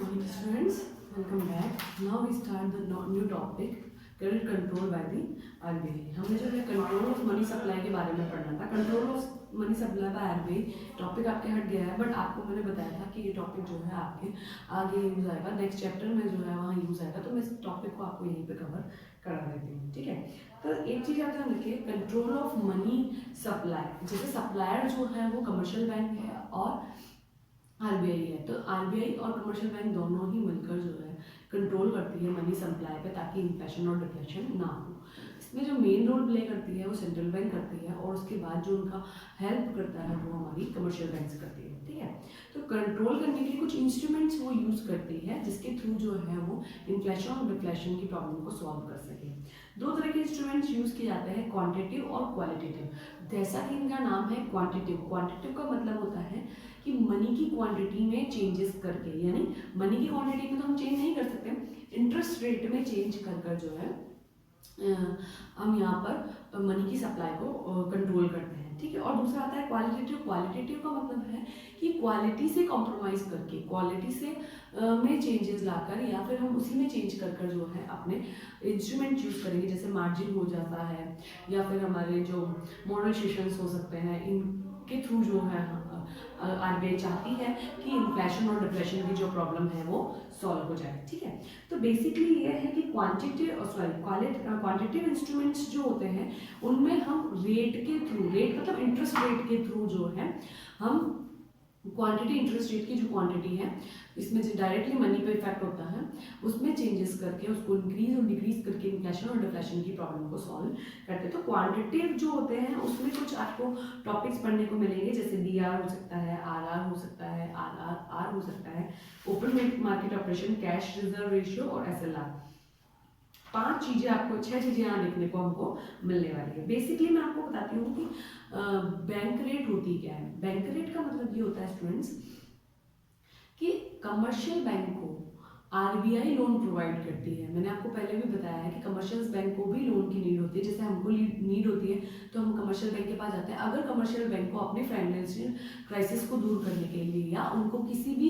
morning students, welcome back. Now we start the new topic credit control by the RBI. हमने जो है control of money supply के बारे में पढ़ना था. Control of money supply bye RBI topic आपके हट गया है, बट आपको मैंने बताया था कि ये टॉपिक जो है आपके आगे यूज आएगा, नेक्स्ट चैप्टर में जो है वहाँ यूज आएगा, तो मैं इस टॉपिक को आपको यहीं पे कवर करा देती हूँ. ठीक है, तो एक चीज़ आप ध्यान रखिए, कंट्रोल ऑफ मनी सप्लाई. जैसे सप्लायर जो है वो कमर्शियल बैंक है और आरबीआई है, तो आरबीआई और कमर्शियल बैंक दोनों ही मिलकर जो है कंट्रोल करती है मनी सप्लाई पे, ताकि इन्फ्लेशन और डिफ्लेशन ना हो. इसमें जो मेन रोल प्ले करती है वो सेंट्रल बैंक करती है, और उसके बाद जो उनका हेल्प करता है वो हमारी कमर्शियल बैंक करती है. ठीक है, तो कंट्रोल करने के लिए कुछ इंस्ट्रूमेंट्स वो यूज करती है, जिसके थ्रू जो है वो इन्फ्लेशन और डिफ्लेशन की प्रॉब्लम को सॉल्व कर सके. दो तरह के इंस्ट्रूमेंट्स यूज किए जाते हैं, क्वांटिटिव और क्वालिटेटिव. जैसा कि इनका नाम है क्वांटिटिव. क्वांटिटिव का मतलब होता है कि मनी की क्वांटिटी में चेंजेस करके, यानी मनी की क्वांटिटी में तो हम चेंज नहीं कर सकते, इंटरेस्ट रेट में चेंज कर जो है हम यहाँ पर मनी की सप्लाई को कंट्रोल करते हैं. ठीक है, और दूसरा आता है क्वालिटेटिव. क्वालिटेटिव का मतलब है कि क्वालिटी से कॉम्प्रोमाइज़ करके, क्वालिटी से में चेंजेस लाकर, या फिर हम उसी में चेंज कर जो है अपने इंस्ट्रूमेंट यूज़ करेंगे. जैसे मार्जिन हो जाता है, या फिर हमारे जो मॉडल सेशंस हो सकते हैं, इनके थ्रू जो है आरबीआई चाहती है कि इन्फ्लेशन और डिप्रेशन की जो प्रॉब्लम है वो सॉल्व हो जाए. ठीक है, तो बेसिकली ये है कि क्वांटिटेटिव इंस्ट्रूमेंट्स जो होते हैं उनमें हम रेट के थ्रू, रेट मतलब इंटरेस्ट रेट के थ्रू जो है हम क्वांटिटी, इंटरेस्ट रेट की जो क्वांटिटी है, इसमें जो डायरेक्टली मनी पे इफेक्ट होता है, उसमें चेंजेस करके उसको इंक्रीज और डिक्रीज करके इन्फ्लेशन और डिफ्लेशन की प्रॉब्लम को सॉल्व करते हैं. तो क्वांटिटेटिव जो होते हैं उसमें कुछ आपको टॉपिक्स पढ़ने को मिलेंगे, जैसे डीआर हो सकता है, आरआर हो सकता है, आरआर हो सकता है, open market operation, cash reserve ratio और एसएलआर. 5 चीज़ें आपको, 6 चीज़ें यहाँ देखने को हमको मिलने वाली है. बेसिकली मैं आपको बताती हूँ कि बैंक रेट होती क्या है. बैंक रेट का मतलब ये होता है स्टूडेंट्स कि कमर्शियल बैंक को आरबीआई लोन प्रोवाइड करती है. मैंने आपको पहले भी बताया है कि कमर्शियल बैंक को भी लोन की नीड होती है. जैसे हमको नीड होती है तो हम कमर्शियल बैंक के पास जाते हैं. अगर कमर्शियल बैंक को अपने फाइनेंशियल क्राइसिस को दूर करने के लिए, या उनको किसी भी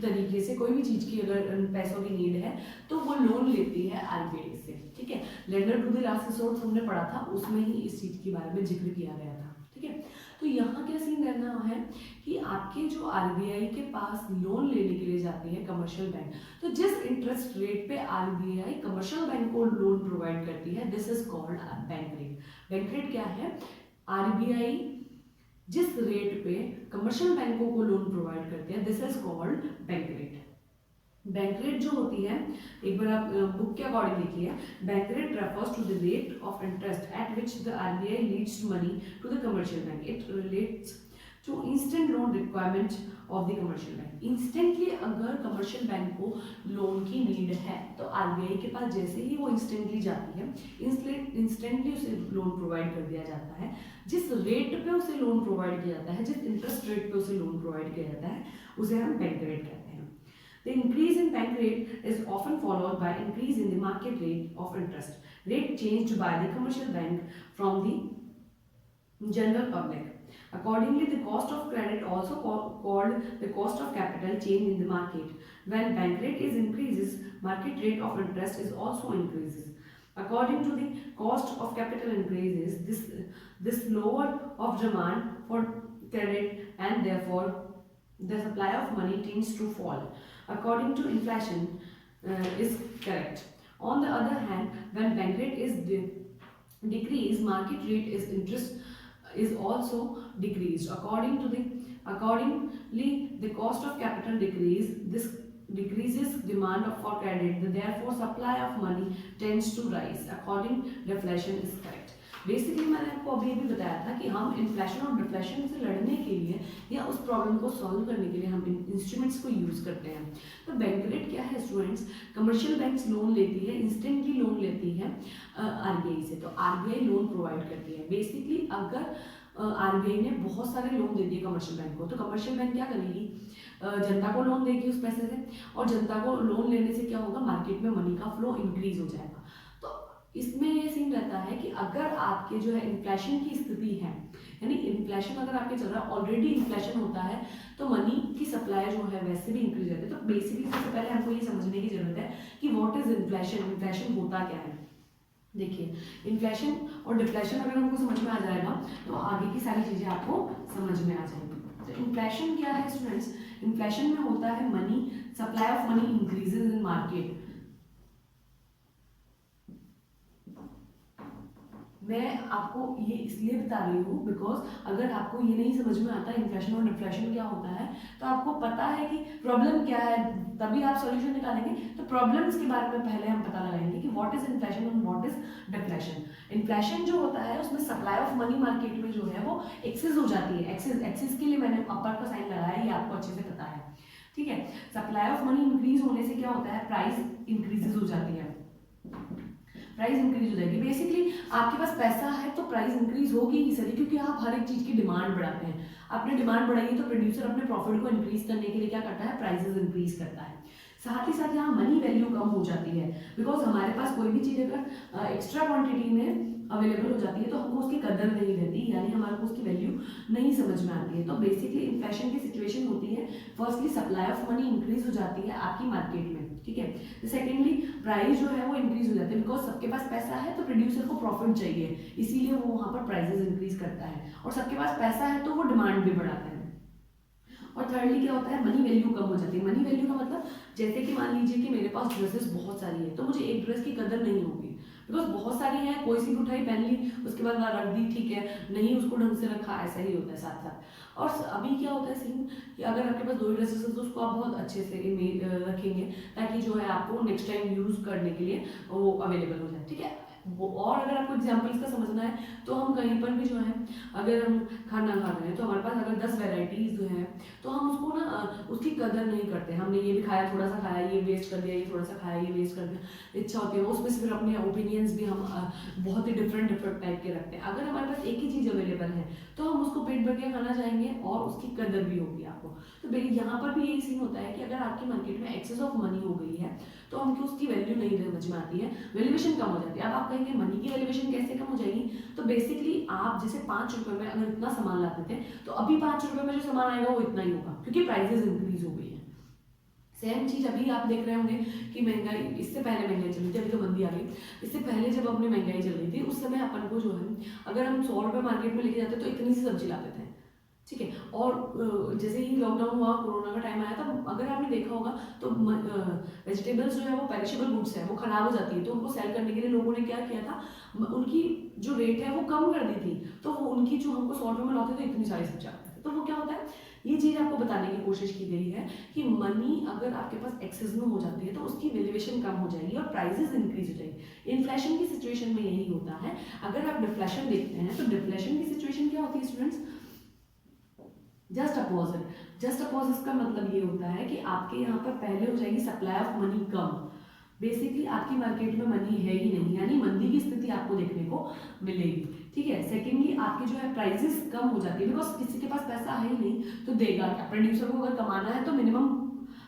तरीके से कोई भी चीज़ की अगर पैसों की नीड है, तो वो लोन लेती है आरबीआई से. ठीक है, lender to the last resource हमने पढ़ा था, उसमें ही इस चीज़ के बारे में जिक्र किया गया था. ठीक है, तो यहाँ क्या सीन रहना है कि आपके जो आरबीआई के पास लोन लेने के लिए जाती है कमर्शियल बैंक, तो जिस इंटरेस्ट रेट पे आरबीआई कमर्शियल बैंक को लोन प्रोवाइड करती है, this is called bank rate. Bank rate क्या है? आरबीआई जिस रेट पे कमर्शियल बैंकों को लोन प्रोवाइड करती है, this is called bank rate. Bank rate जो होती है, एक बार आप बुक के अकॉर्डिंग देखिए, bank rate refers to the rate of interest at which the RBI leads money to the commercial bank. It relates to instant loan requirement of the commercial bank. Instantly अगर commercial bank को loan की need है, तो RBI के पास जैसे ही वो instantly जाती है, इंस्टेंटली उसे लोन प्रोवाइड कर दिया जाता है. जिस रेट पे उसे लोन प्रोवाइड किया जाता है, जिस इंटरेस्ट रेट पे उसे लोन प्रोवाइड किया जाता है, उसे हम बैंक रेट कहते हैं. The increase in bank rate is often followed by increase in the market rate of interest rate changed by the commercial bank from the general public. Accordingly, the cost of credit, also called the cost of capital, change in the market. When bank rate is increases, market rate of interest is also increases. According to the cost of capital increases, this lower of demand for credit, and therefore the supply of money tends to fall. According to inflation is correct. On the other hand, when bank rate is decreased, market rate is interest is also decreased. Accordingly, the cost of capital decrease. This decreases demand for credit. Therefore, supply of money tends to rise. According deflation is correct. Basically मैंने आपको अभी भी बताया था कि हम inflation और deflation से लड़ने के लिए, या उस प्रॉब्लम को सॉल्व करने के लिए हम इन इंस्ट्रूमेंट्स को यूज़ करते हैं. तो बैंक रेट क्या है स्टूडेंट्स? कमर्शियल बैंक्स लोन लेती है, इंस्टेंटली लोन लेती है आरबीआई से, तो आरबीआई लोन प्रोवाइड करती है. बेसिकली अगर आरबीआई ने बहुत सारे लोन दे दिए कमर्शियल बैंक को, तो कमर्शियल बैंक क्या करेगी? जनता को लोन देगी उस पैसे से, और जनता को लोन लेने से क्या होगा? मार्केट में मनी का फ्लो इंक्रीज हो जाएगा. तो इसमें ये सीन रहता है कि अगर आपके जो है इन्फ्लेशन की स्थिति है, यानी इन्फ्लेशन अगर आपके चल रहा है, ऑलरेडी इन्फ्लेशन होता है, तो मनी की सप्लाई जो है वैसे भी इंक्रीज होती है। तो बेसिकली सबसे पहले हमको ये समझने की जरूरत है कि व्हाट इज इन्फ्लेशन, इन्फ्लेशन होता क्या है। देखिए, इन्फ्लेशन और डिफ्लेशन अगर हमको समझ में आ जाएगा तो आगे की सारी चीजें आपको समझ में आ जाएंगी। तो इन्फ्लेशन क्या है स्टूडेंट्स? इन्फ्लेशन में होता है money, supply of money increases in market. मैं आपको ये इसलिए बता रही हूँ बिकॉज अगर आपको ये नहीं समझ में आता इन्फ्लेशन और डिफ्लेशन क्या होता है, तो आपको पता है कि प्रॉब्लम क्या है, तभी आप सॉल्यूशन निकालेंगे। तो प्रॉब्लम्स के बारे में पहले हम पता लगाएंगे कि व्हाट इज इन्फ्लेशन और व्हाट इज डिफ्लेशन। इन्फ्लेशन जो होता है उसमें सप्लाई ऑफ मनी मार्केट में जो है वो एक्सेस हो जाती है। एक्सेस, एक्सेस के लिए मैंने अपर का साइन लगाया है, ये आपको अच्छे से पता है, ठीक है। सप्लाई ऑफ मनी इंक्रीज होने से क्या होता है, प्राइस इंक्रीजेज हो जाती है, प्राइस इंक्रीज हो जाएगी। बेसिकली आपके पास पैसा है तो प्राइस इंक्रीज होगी ही सही, क्योंकि आप हर एक चीज की डिमांड बढ़ाते हैं। आपने डिमांड बढ़ाई तो प्रोड्यूसर अपने प्रॉफिट को इंक्रीज करने के लिए क्या करता है, प्राइसेस इंक्रीज करता है। साथ ही साथ यहाँ मनी वैल्यू कम हो जाती है, बिकॉज हमारे पास कोई भी चीज अगर एक्स्ट्रा क्वांटिटी में अवेलेबल हो जाती है तो हमको उसकी कदर नहीं रहती, यानी हमारे को उसकी वैल्यू नहीं समझ में आती है। तो बेसिकली इन्फ्लेशन की सिचुएशन होती है, firstly supply of money increase हो जाती है आपकी मार्केट में, ठीक है। सेकेंडली प्राइस जो है वो इंक्रीज हो जाती है, बिकॉज सबके पास पैसा है तो प्रोड्यूसर को प्रॉफिट चाहिए, इसीलिए वो वहां पर प्राइसेस इंक्रीज करता है, और सबके पास पैसा है तो वो डिमांड भी बढ़ाता है। और थर्डली क्या होता है, मनी वैल्यू कम हो जाती है। मनी वैल्यू का मतलब जैसे कि मान लीजिए कि मेरे पास ड्रेसेस बहुत सारी है, तो मुझे एक ड्रेस की कदर नहीं होगी, बिकॉज बहुत सारी है, कोई सी भी उठाई पहन ली, उसके बाद वहाँ रख दी, ठीक है, नहीं उसको ढंग से रखा, ऐसा ही होता है साथ साथ। और अभी क्या होता है सीन कि अगर आपके पास 2 ड्रेसेस है तो उसको आप बहुत अच्छे से रखेंगे, ताकि जो है आपको नेक्स्ट टाइम यूज करने के लिए वो अवेलेबल हो जाए, ठीक है। वो और अगर आपको एग्जाम्पल्स का समझना है तो हम कहीं पर भी जो है, अगर हम खाना खा रहे हैं तो हमारे पास अगर 10 वेराइटीज जो है, तो हम उसको ना उसकी कदर नहीं करते। हमने ये भी खाया, थोड़ा सा खाया, ये वेस्ट कर दिया, ये थोड़ा सा खाया, ये वेस्ट कर दिया, इच्छा होती है उसमें से फिर अपने ओपिनियंस भी हम बहुत ही डिफरेंट डिफरेंट टाइप के रखते हैं। अगर हमारे पास एक ही चीज़ अवेलेबल है तो हम उसको पेट भर के खाना चाहेंगे और उसकी कदर भी होगी आपको। तो यहाँ पर भी यही सीन होता है कि अगर आपकी मार्केट में एक्सेस ऑफ मनी हो गई है तो हमको उसकी वैल्यू नहीं समझ में आती है, वैल्यूएशन कम हो जाती है। अब आप कहेंगे मनी की वैल्यूएशन कैसे कम हो जाएगी, तो बेसिकली आप जैसे 5 रुपए में अगर इतना सामान लाते थे तो अभी 5 रुपए में जो सामान आएगा वो इतना ही होगा, क्योंकि प्राइसेस इंक्रीज हो गई है। सेम चीज अभी आप देख रहे होंगे कि महंगाई, इससे पहले महंगाई चल रही थी, अभी तो मंदी आ गई, इससे पहले जब अपनी महंगाई चल रही थी उस समय अपन को जो है, अगर हम 100 रुपए मार्केट में लेके जाते तो इतनी सी सब्जी लाते थे, ठीक है। और जैसे ही लॉकडाउन हुआ, कोरोना का टाइम आया, तब अगर आपने देखा होगा तो वेजिटेबल्स जो है वो पेरिशेबल गुड्स है, वो खराब हो जाती है, तो उनको सेल करने के लिए लोगों ने क्या किया था, उनकी जो रेट है वो कम कर दी थी, तो वो उनकी जो हमको 100 रुपए में लाते थे इतनी सारी सब्जी आती थी। तो वो क्या होता है, ये चीज आपको बताने की कोशिश की गई है कि मनी अगर आपके पास एक्सेस में हो जाती है तो उसकी वैल्यूएशन कम हो जाएगी और प्राइसेस इंक्रीज हो जाएगी। इन्फ्लेशन की सिचुएशन में यही होता है। अगर आप डिफ्लेशन देखते हैं तो डिफ्लेशन की सिचुएशन क्या होती है students, just opposite. Just opposite का मतलब ये होता है कि आपके यहाँ पर पहले हो जाएगी supply of money come, basically आपकी मार्केट में मनी है ही नहीं, यानी मंदी की स्थिति आपको देखने को मिलेगी, ठीक है। सेकेंडली आपकी जो है प्राइसेस कम हो जाती है, बिकॉज किसी के पास पैसा है ही नहीं तो देगा क्या, प्रोड्यूसर को अगर कमाना है तो मिनिमम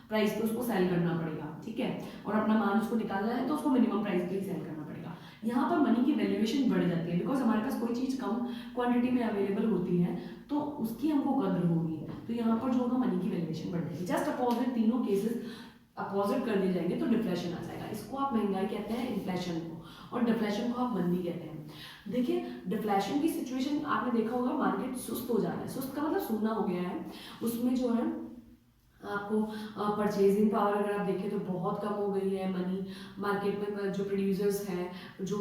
प्राइस पे उसको सेल करना पड़ेगा, ठीक है, और अपना माल उसको निकालना है तो उसको मिनिमम प्राइस पे ही सेल करना पड़ेगा। यहाँ पर मनी की वैल्यूएशन बढ़ जाती है, बिकॉज हमारे पास कोई चीज़ कम क्वांटिटी में अवेलेबल होती है तो उसकी हमको कदर होगी, तो यहाँ पर जो होगा मनी की वैल्यूएशन बढ़ जाएगी। जस्ट अपोजिट तीनों केसेस अपोजिट कर दिए जाएंगे तो डिफ्लेशन आ जाएगा। इसको आप महंगाई कहते हैं, इन्फ्लेशन को, और डिफ्लेशन को आप मंदी कहते हैं। देखिए, डिफ्लेशन की सिचुएशन आपने देखा होगा, मार्केट सुस्त हो जा रहा है, सुस्त का मतलब सूना हो गया है, उसमें जो है आपको परचेजिंग पावर अगर आप देखें तो बहुत कम हो गई है। मनी मार्केट में जो प्रोड्यूसर्स हैं, जो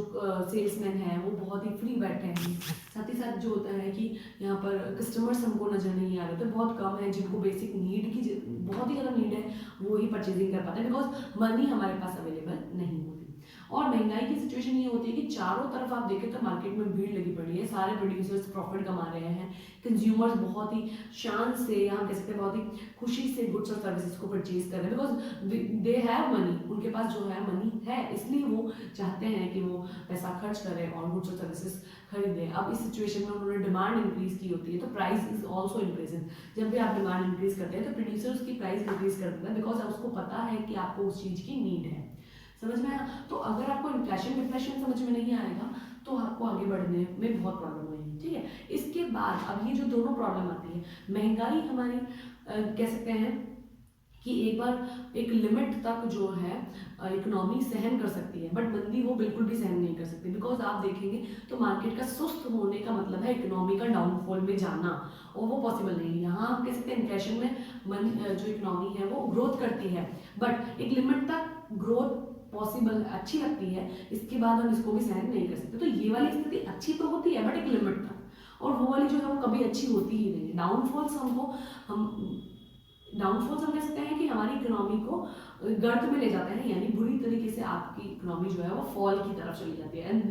सेल्समैन हैं, वो बहुत ही फ्री बैठे हैं। साथ ही साथ जो होता है कि यहाँ पर कस्टमर्स हमको नजर नहीं आ रहे, तो बहुत कम है जिनको बेसिक नीड की बहुत ही ज़्यादा नीड है, वो ही परचेजिंग कर पाते हैं, बिकॉज मनी हमारे पास अवेलेबल नहीं होती। और महंगाई की सिचुएशन ये होती है कि चारों तरफ आप देखें तो मार्केट में भीड़ लगी पड़ी है, सारे प्रोड्यूसर्स प्रॉफिट कमा रहे हैं, कंज्यूमर्स बहुत ही शान से, यहाँ कह सकते हैं बहुत ही खुशी से गुड्स और सर्विसेज को परचेज कर रहे हैं, बिकॉज दे हैव मनी, उनके पास जो है मनी है, इसलिए वो चाहते हैं कि वो पैसा खर्च करें और गुड्स और सर्विसेज खरीदें। अब इस सिचुएशन में उन्होंने डिमांड इंक्रीज की होती है तो प्राइस इज ऑल्सो इंक्रीजिंग। जब भी आप डिमांड इंक्रीज करते हैं तो प्रोड्यूसर्स की प्राइस इंक्रीज कर देता है, बिकॉज उसको पता है कि आपको उस चीज़ की नीड है। समझ में आया? तो अगर आपको इन्फ्लेशन इम्प्रेशन समझ में नहीं आएगा तो आपको आगे बढ़ने में बहुत प्रॉब्लम होगी, ठीक है। इसके बाद अब ये जो दोनों प्रॉब्लम आती है, महंगाई हमारी कह सकते हैं कि एक बार एक लिमिट तक जो है इकोनॉमी सहन कर सकती है, बट मंदी वो बिल्कुल भी सहन नहीं कर सकती। बिकॉज आप देखेंगे तो मार्केट का सुस्त होने का मतलब है इकोनॉमी का डाउनफॉल में जाना, और वो पॉसिबल नहीं है। यहाँ हम कह सकते हैं इन्फ्लेशन में जो इकोनॉमी है वो ग्रोथ करती है, बट एक लिमिट तक ग्रोथ पॉसिबल अच्छी लगती है, इसके बाद हम इसको भी सहन नहीं कर सकते। तो ये वाली स्थिति अच्छी तो होती है बट एक लिमिट तक, और वो वाली जो है वो कभी अच्छी होती ही नहीं है। डाउनफॉल्स हम कह सकते हैं कि हमारी इकोनॉमी को गर्त में ले जाते हैं, यानी बुरी तरीके से आपकी इकोनॉमी जो है वो फॉल की तरफ चली जाती है। And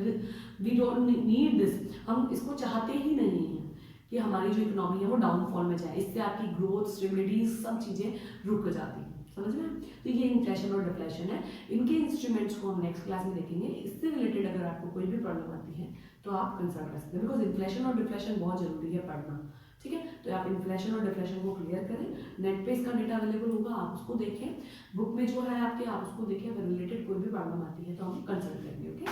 we don't need this, हम इसको चाहते ही नहीं हैं कि हमारी जो इकोनॉमी है वो डाउनफॉल में जाए। इससे आपकी ग्रोथ, स्टेबिलिटी, सब चीज़ें रुक जाती हैं। समझ में? तो ये इन्फ्लेशन और डिफ्लेशन है। इनके इंस्ट्रूमेंट्स को हम नेक्स्ट क्लास में देखेंगे। इससे रिलेटेड अगर आपको कोई भी प्रॉब्लम आती है तो आप कंसल्ट कर सकते हैं, बिकॉज इन्फ्लेशन और डिफ्लेशन बहुत जरूरी है पढ़ना, ठीक है। तो आप इन्फ्लेशन और डिफ्लेशन को क्लियर करें। नेट पे इसका डेटा अवेलेबल होगा, आप उसको देखें, बुक में जो है आपके, आप उसको देखें। अगर रिलेटेड कोई भी प्रॉब्लम आती है तो हम कंसल्ट करेंगे, ओके।